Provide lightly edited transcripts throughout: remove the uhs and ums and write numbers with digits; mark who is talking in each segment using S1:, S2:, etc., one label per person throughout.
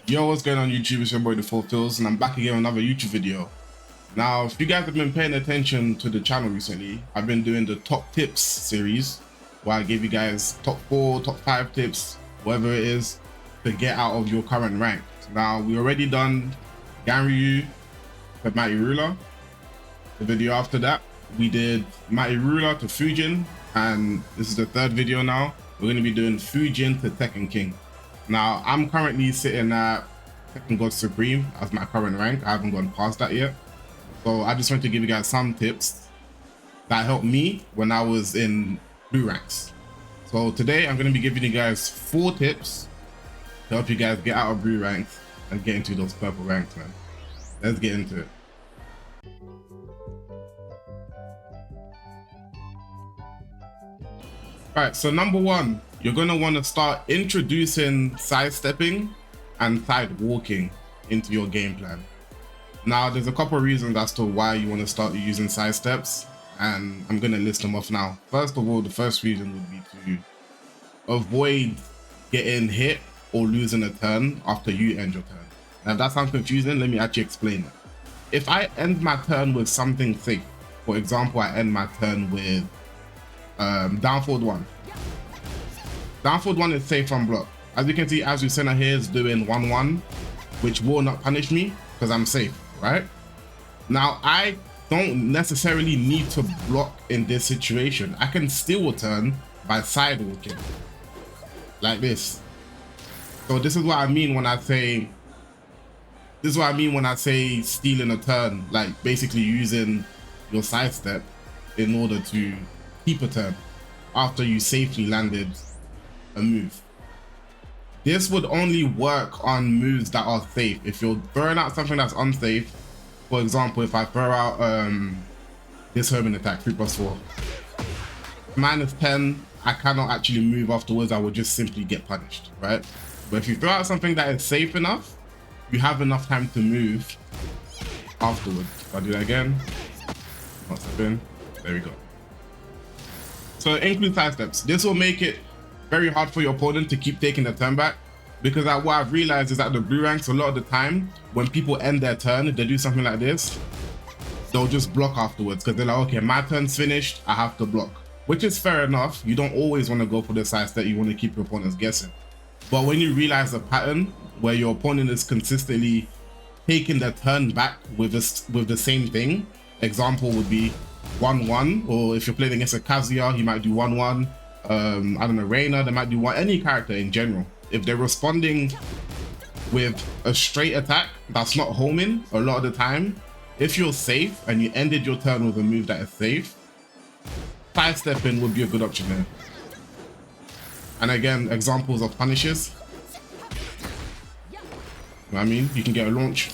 S1: Yo, what's going on YouTube? It's your boy The Four Fills, and I'm back again with another YouTube video. Now, if you guys have been paying attention to the channel recently, I've been doing the top tips series where I give you guys top 4, top 5 tips, whatever it is, to get out of your current rank. Now, we already done Ganryu for Mighty Ruler. The video after that, we did Mighty Ruler to Fujin, and this is the third video now. We're going to be doing Fujin to Tekken King. Now, I'm currently sitting at Tekken God Supreme as my current rank. I haven't gone past that yet. So I just want to give you guys some tips that helped me when I was in blue ranks. So today I'm going to be giving you guys 4 tips to help you guys get out of blue ranks and get into those purple ranks, man. Let's get into it. Alright, so number 1, you're going to want to start introducing sidestepping and side walking into your game plan. Now, there's a couple of reasons as to why you want to start using side steps, and I'm going to list them off now. First of all, the first reason would be to avoid getting hit or losing a turn after you end your turn. Now, if that sounds confusing, let me actually explain it. If I end my turn with something safe, for example, I end my turn with down forward 1. Down forward 1 is safe on block. As you can see, Azucena here is doing 1-1, which will not punish me because I'm safe, right? Now, I don't necessarily need to block in this situation. I can steal a turn by side walking, like this. So this is what I mean when I say, stealing a turn, like basically using your sidestep in order to keep a turn after you safely landed a move. This would only work on moves that are safe. If you're throwing out something that's unsafe, for example, if I throw out this homing attack 3+4 -10, I cannot actually move afterwards. I would just simply get punished, right? But if you throw out something that is safe enough, you have enough time to move afterwards. I'll do that again. Not stepping. There we go. So include side steps. This will make it very hard for your opponent to keep taking the turn back, because what I've realized is that the blue ranks, a lot of the time when people end their turn, if they do something like this, they'll just block afterwards because they're like, okay, my turn's finished, I have to block, which is fair enough. You don't always want to go for the side step. You want to keep your opponents guessing. But when you realize a pattern where your opponent is consistently taking their turn back with the same thing, example would be 1-1, or if you're playing against a Kazuya, he might do 1-1. I don't know, Reina, they might do any character in general. If they're responding with a straight attack that's not homing a lot of the time, if you're safe and you ended your turn with a move that is safe, sidestepping would be a good option there. And again, examples of punishes. You know what I mean? You can get a launch.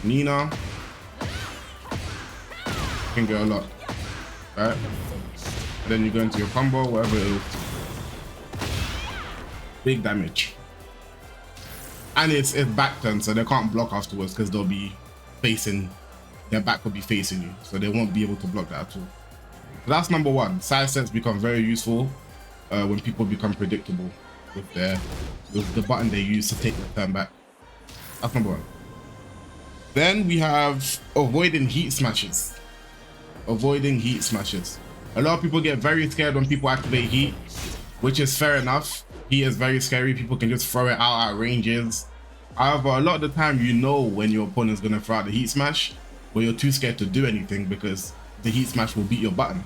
S1: Nina. You can get a lot. Right? Then you go into your combo, whatever it is. Big damage. And it's back turn, so they can't block afterwards because they'll be facing, their back will be facing you, so they won't be able to block that at all. So that's number 1. Side steps become very useful when people become predictable with the button they use to take the turn back. That's number 1. Then we have avoiding heat smashes. Avoiding heat smashes. A lot of people get very scared when people activate heat, which is fair enough. Heat is very scary. People can just throw it out at ranges. However, a lot of the time you know when your opponent's going to throw out the heat smash, but you're too scared to do anything because the heat smash will beat your button.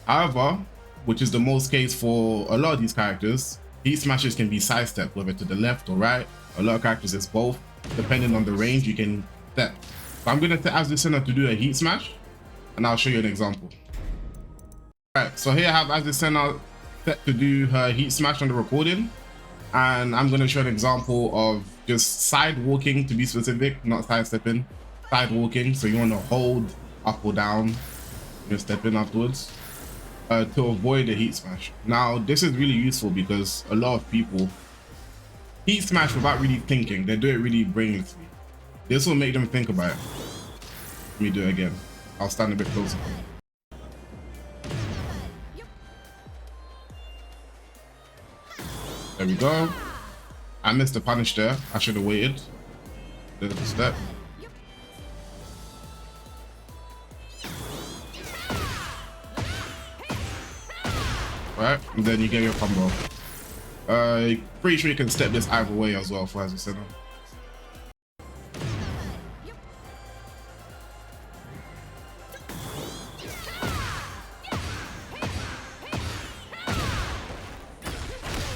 S1: However, which is the most case for a lot of these characters, heat smashes can be sidestepped, whether to the left or right. A lot of characters it's both. Depending on the range, you can step. So I'm going to tell Azucena to do a heat smash, and I'll show you an example. Alright, so here I have Azucena set to do her heat smash on the recording, and I'm going to show an example of just side walking, to be specific, not side stepping, side walking. So you want to hold up or down, you're stepping afterwards to avoid the heat smash. Now this is really useful because a lot of people heat smash without really thinking. They do it really brainlessly. This will make them think about it. Let me do it again. I'll stand a bit closer. There we go. I missed the punish there. I should have waited. There's the step. Right, and then you get your combo. Pretty sure you can step this either way as well for as a center.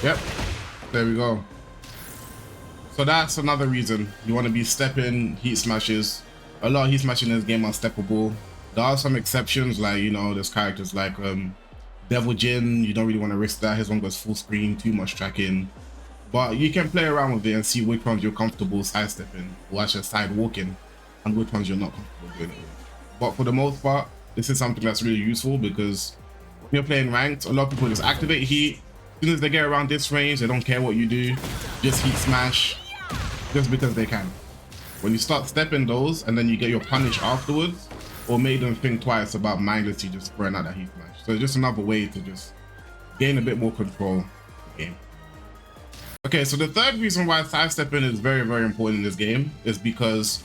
S1: Yep, there we go. So that's another reason you want to be stepping heat smashes. A lot of heat smashing in this game are steppable. There are some exceptions, like, you know, there's characters like Devil Jin. You don't really want to risk that. His one goes full screen, too much tracking. But you can play around with it and see which ones you're comfortable sidestepping or actually side walking, and which ones you're not comfortable doing it with. But for the most part, this is something that's really useful, because when you're playing ranked, a lot of people just activate heat. As soon as they get around this range, they don't care what you do, just heat smash, just because they can. When you start stepping those and then you get your punish afterwards, or make them think twice about mindlessly just throwing out that heat smash. So it's just another way to just gain a bit more control of the game. Okay, so the third reason why sidestepping is very, very important in this game is because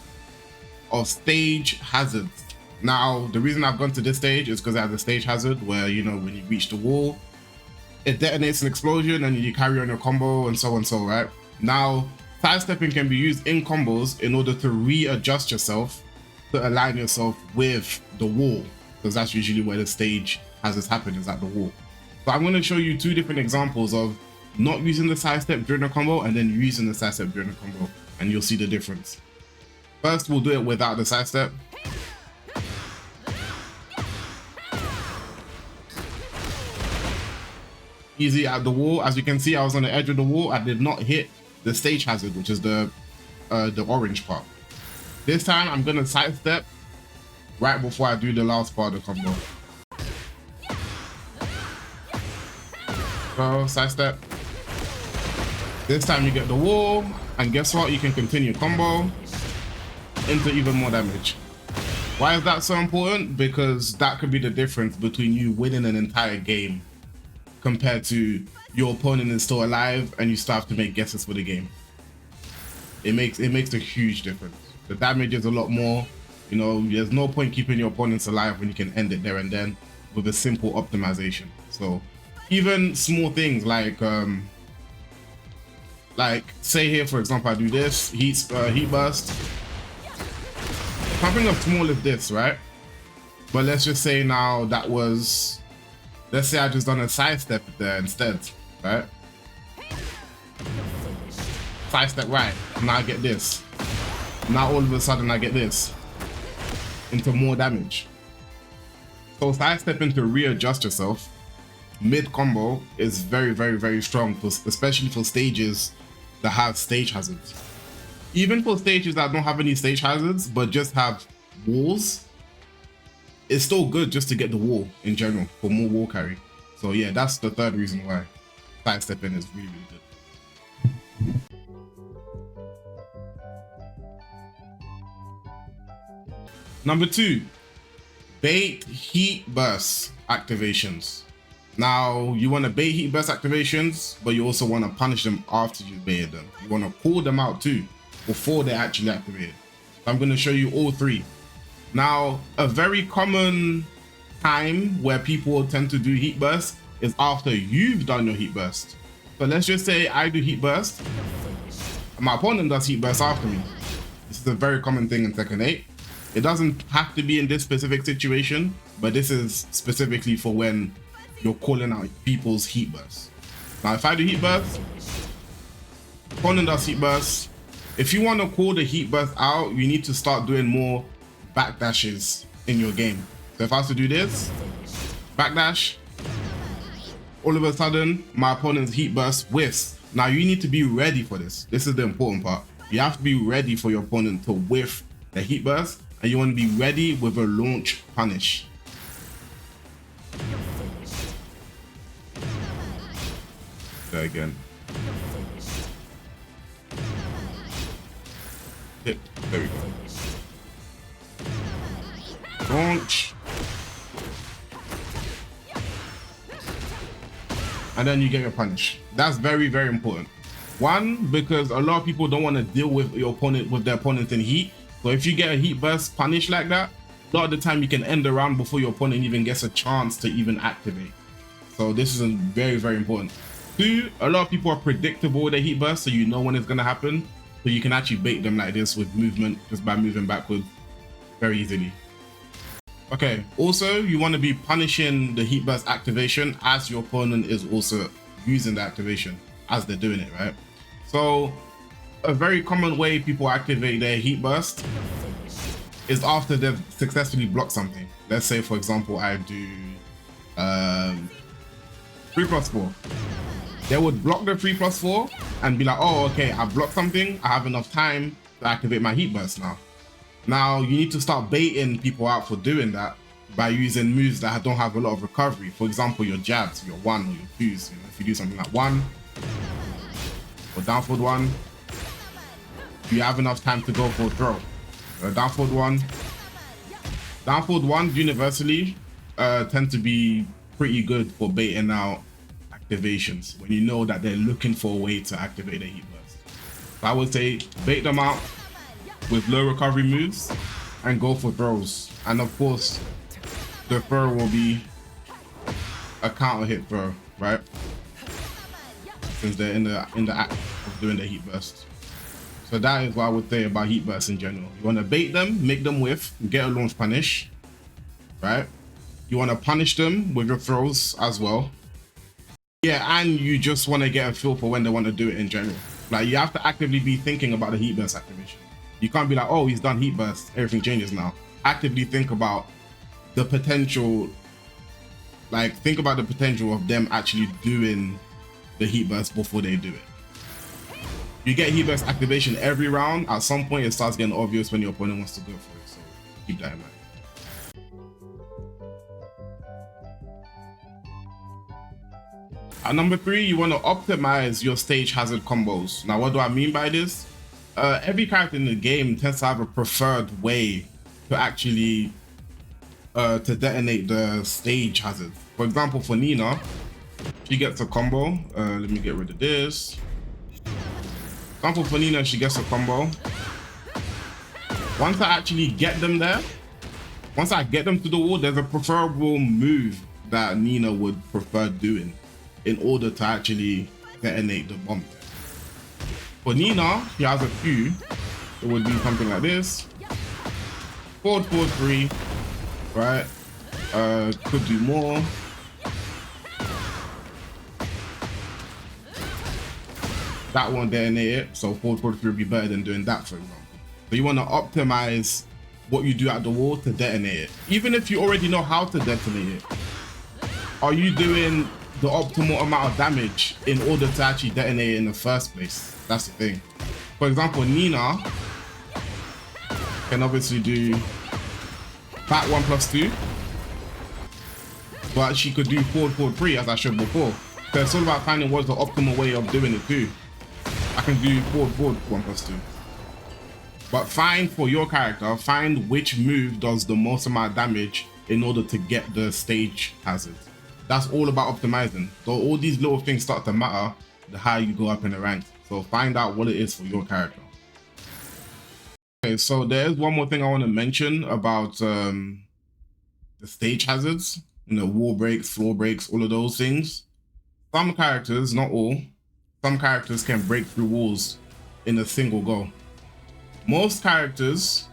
S1: of stage hazards. Now, the reason I've gone to this stage is because it has a stage hazard where, you know, when you reach the wall, it detonates an explosion and you carry on your combo and so on, so right? Now, sidestepping can be used in combos in order to readjust yourself to align yourself with the wall, because that's usually where the stage hazards happen, is at the wall. So I'm going to show you two different examples of not using the sidestep during the combo and then using the sidestep during the combo, and you'll see the difference. First, we'll do it without the sidestep. Easy at the wall. As you can see, I was on the edge of the wall. I did not hit the stage hazard, which is the orange part. This time, I'm gonna sidestep right before I do the last part of the combo. So, sidestep. This time you get the wall, and guess what? You can continue combo into even more damage. Why is that so important? Because that could be the difference between you winning an entire game compared to your opponent is still alive and you still have to make guesses for the game. It makes a huge difference. The damage is a lot more. You know, there's no point keeping your opponents alive when you can end it there and then with a simple optimization. So even small things like say here, for example, I do this heat burst. Something as small as this, right? But let's just say now that was, let's say I just done a sidestep there instead, right? Sidestep right, now I get this. Now all of a sudden I get this into more damage. So sidestepping to readjust yourself mid combo is very, very, very strong, especially for stages that have stage hazards. Even for stages that don't have any stage hazards but just have walls, it's still good just to get the wall in general for more wall carry. So yeah, that's the third reason why sidestepping is really, really good. Number 2, bait heat burst activations. Now, you want to bait heat burst activations, but you also want to punish them after you baited them. You want to call them out too before they're actually activated. So I'm going to show you all three. Now, a very common time where people tend to do heat burst is after you've done your heat burst. So let's just say I do heat burst and my opponent does heat burst after me. This is a very common thing in Tekken 8. It doesn't have to be in this specific situation, but this is specifically for when you're calling out people's heat bursts. Now, if I do heat burst, opponent does heat burst. If you want to call the heat burst out, you need to start doing more backdashes in your game. So if I was to do this, backdash, all of a sudden my opponent's heat burst whiffs. Now you need to be ready for this. This is the important part. You have to be ready for your opponent to whiff the heat burst, and you want to be ready with a launch punish. There again. Hit. There we go. Launch. And then you get your punish. That's very, very important. One, because a lot of people don't want to deal with your opponent, with their opponent in heat. So if you get a heat burst punish like that, a lot of the time you can end the round before your opponent even gets a chance to even activate. So this is very, very important. Two, a lot of people are predictable with a heat burst, so you know when it's going to happen. So you can actually bait them like this with movement, just by moving backwards very easily. Okay, also you want to be punishing the heat burst activation as your opponent is also using the activation as they're doing it, right? So a very common way people activate their heat burst is after they've successfully blocked something. Let's say, for example, I do 3+4. They would block the 3+4 and be like, oh, okay, I blocked something. I have enough time to activate my heat burst now. Now you need to start baiting people out for doing that by using moves that don't have a lot of recovery. For example, your jabs, your 1 or your 2s. You know, if you do something like 1 or down forward 1, you have enough time to go for a throw. Down forward 1. Down forward 1 universally tend to be pretty good for baiting out activations when you know that they're looking for a way to activate their heat burst. So I would say bait them out with low recovery moves and go for throws. And of course, the throw will be a counter hit throw, right? Since they're in the act of doing the heat burst. So that is what I would say about heat bursts in general. You want to bait them, make them whiff, get a launch punish, right? You want to punish them with your throws as well. Yeah, and you just want to get a feel for when they want to do it in general. Like, you have to actively be thinking about the heat burst activation. You can't be like, oh, he's done heat burst, everything changes now. Actively think about the potential, like think about the potential of them actually doing the heat burst before they do it. You get heat burst activation every round. At some point, it starts getting obvious when your opponent wants to go for it. So keep that in mind. At number 3, you want to optimize your stage hazard combos. Now, what do I mean by this? Every character in the game tends to have a preferred way to actually to detonate the stage hazard. For example, for Nina, she gets a combo. Let me get rid of this. For example, for Nina, she gets a combo. Once I actually get them there, once I get them to the wall, there's a preferable move that Nina would prefer doing in order to actually detonate the bomb. For Nina, she has a few. It would be something like this. Forward, 3, right? Could do more. That won't detonate it, so forward 3 would be better than doing that, for example. So you want to optimize what you do at the wall to detonate it. Even if you already know how to detonate it, are you doing the optimal amount of damage in order to actually detonate it in the first place? That's the thing. For example, Nina can obviously do back 1+2, but she could do forward 3 as I showed before. So it's all about finding what's the optimal way of doing it too. I can do forward 1+2. But find for your character, find which move does the most amount of damage in order to get the stage hazard. That's all about optimizing. So all these little things start to matter the higher you go up in the ranks. So find out what it is for your character. Okay, so there's one more thing I want to mention about the stage hazards, you know, wall breaks, floor breaks, all of those things. Some characters, not all, some characters can break through walls in a single go. Most characters,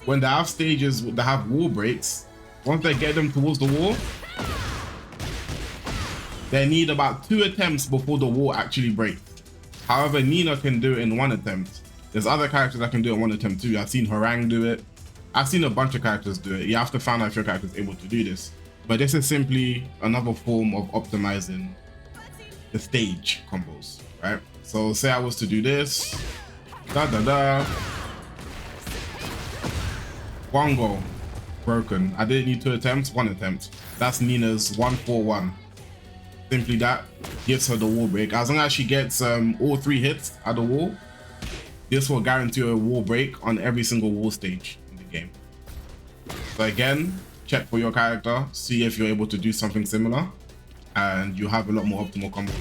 S1: when they have stages that have wall breaks, once they get them towards the wall, they need about 2 attempts before the wall actually breaks. However, Nina can do it in 1 attempt. There's other characters that can do it in 1 attempt too. I've seen Harang do it. I've seen a bunch of characters do it. You have to find out if your character is able to do this. But this is simply another form of optimizing the stage combos, right? So say I was to do this, one go, broken. I didn't need 2 attempts, 1 attempt. That's Nina's 1-4-1. Simply that gives her the wall break. As long as she gets all 3 hits at the wall, this will guarantee a wall break on every single wall stage in the game. So again, check for your character, see if you're able to do something similar, and you have a lot more optimal combos.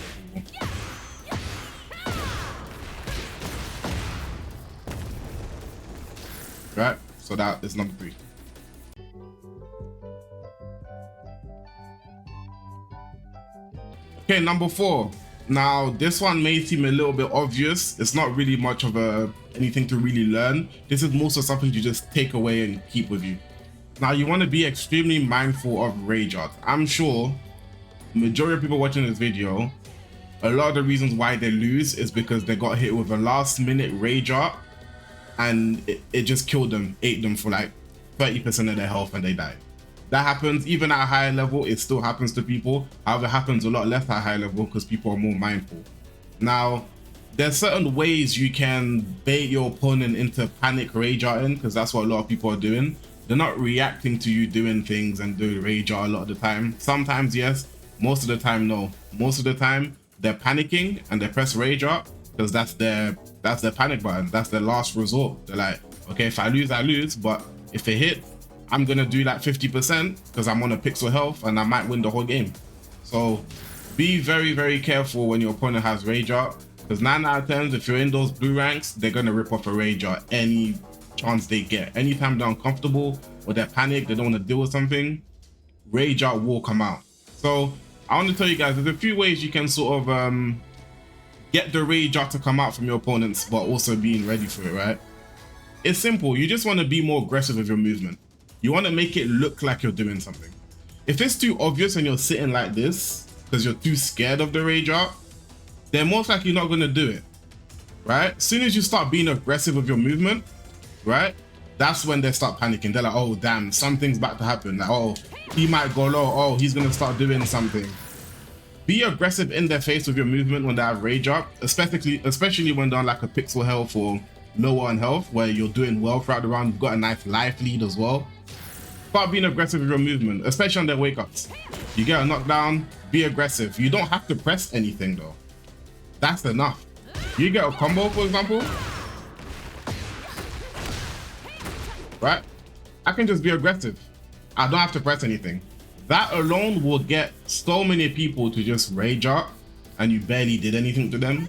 S1: right? So that is number 3. Okay, number 4. Now, this one may seem a little bit obvious. It's not really much of anything to really learn. This is more so something you just take away and keep with you. Now, you want to be extremely mindful of rage art. I'm sure the majority of people watching this video, a lot of the reasons why they lose is because they got hit with a last-minute rage art and it just killed them, ate them for like 30% of their health and they died. That happens even at a higher level. It still happens to people. However, it happens a lot less at a higher level because people are more mindful. Now, there's certain ways you can bait your opponent into panic rage arting, because that's what a lot of people are doing. They're not reacting to you doing things and doing rage art a lot of the time. Sometimes yes, most of the time no. Most of the time they're panicking and they press rage art because that's their panic button. That's their last resort. They're like, okay, if I lose, I lose, but if it hits, I'm gonna do like 50% because I'm on a pixel health and I might win the whole game. So be very, very careful when your opponent has rage art, because 9 out of 10, if you're in those blue ranks, they're gonna rip off a rage art any chance they get. Anytime they're uncomfortable or they're panicked, they don't want to deal with something, rage art will come out. So I want to tell you guys, there's a few ways you can sort of get the rage art to come out from your opponents, but also being ready for it, right? It's simple. You just want to be more aggressive with your movement. You want to make it look like you're doing something. If it's too obvious and you're sitting like this because you're too scared of the rage art, then most likely you're not going to do it, right? As soon as you start being aggressive with your movement, right, that's when they start panicking. They're like, oh damn, something's about to happen. Like, oh, he might go low. Oh, he's going to start doing something. Be aggressive in their face with your movement when they have rage art, especially when they're on like a pixel health or lower on health, where you're doing well throughout the round. You've got a nice life lead as well. Start being aggressive with your movement, especially on their wake ups. You get a knockdown, be aggressive. You don't have to press anything though. That's enough. You get a combo, for example, right? I can just be aggressive. I don't have to press anything. That alone will get so many people to just rage art and you barely did anything to them.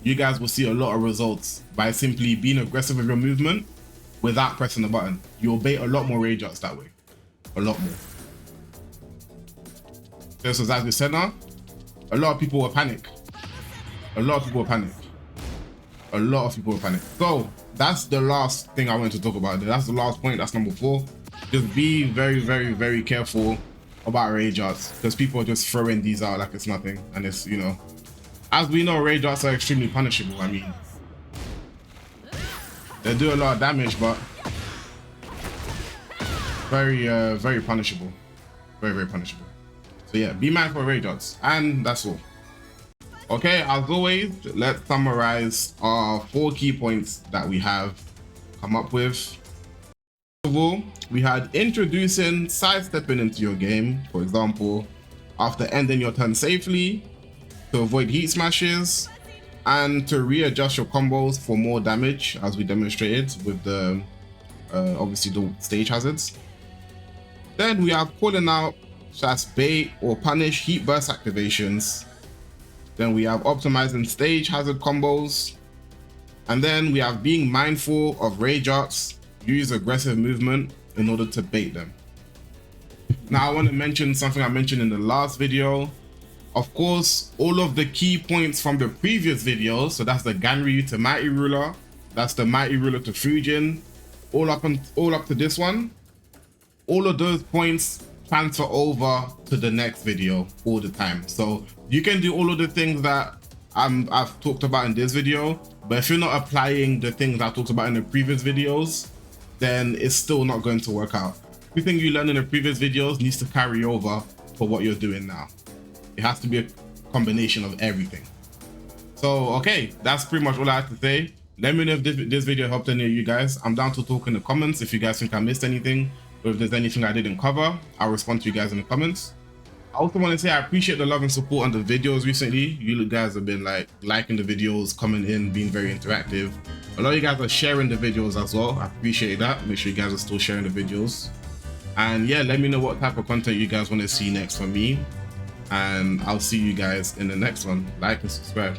S1: You guys will see a lot of results by simply being aggressive with your movement without pressing the button. You'll bait a lot more rage arts that way. A lot more. This was as we said now, a lot of people will panic. A lot of people will panic. A lot of people will panic. So that's the last thing I wanted to talk about. That's the last point. That's number 4. Just be very, very, very careful about rage arts, because people are just throwing these out like it's nothing. And it's, you know, as we know, rage arts are extremely punishable. I mean, they do a lot of damage, but very, very punishable. Very, very punishable. So yeah, be mindful of rage arts, and that's all. Okay, as always, let's summarize our 4 key points that we have come up with. First of all, we had introducing sidestepping into your game, for example, after ending your turn safely, to avoid heat smashes, and to readjust your combos for more damage, as we demonstrated with the obviously the stage hazards. Then we have calling out / bait or punish heat burst activations. Then we have optimizing stage hazard combos, and then we have being mindful of rage arts. Use aggressive movement in order to bait them. Now I want to mention something I mentioned in the last video. Of course, all of the key points from the previous videos, so that's the Ganryu to Mighty Ruler, that's the Mighty Ruler to Fujin, all up to this one, all of those points transfer over to the next video all the time. So you can do all of the things that I've talked about in this video, but if you're not applying the things I talked about in the previous videos, then it's still not going to work out. Everything you learned in the previous videos needs to carry over for what you're doing now. It has to be a combination of everything. So, okay, that's pretty much all I have to say. Let me know if this video helped any of you guys. I'm down to talk in the comments if you guys think I missed anything, or if there's anything I didn't cover. I'll respond to you guys in the comments. I also want to say I appreciate the love and support on the videos recently. You guys have been like liking the videos, coming in, being very interactive. A lot of you guys are sharing the videos as well. I appreciate that. Make sure you guys are still sharing the videos. And yeah, let me know what type of content you guys want to see next from me. And I'll see you guys in the next one. Like and subscribe.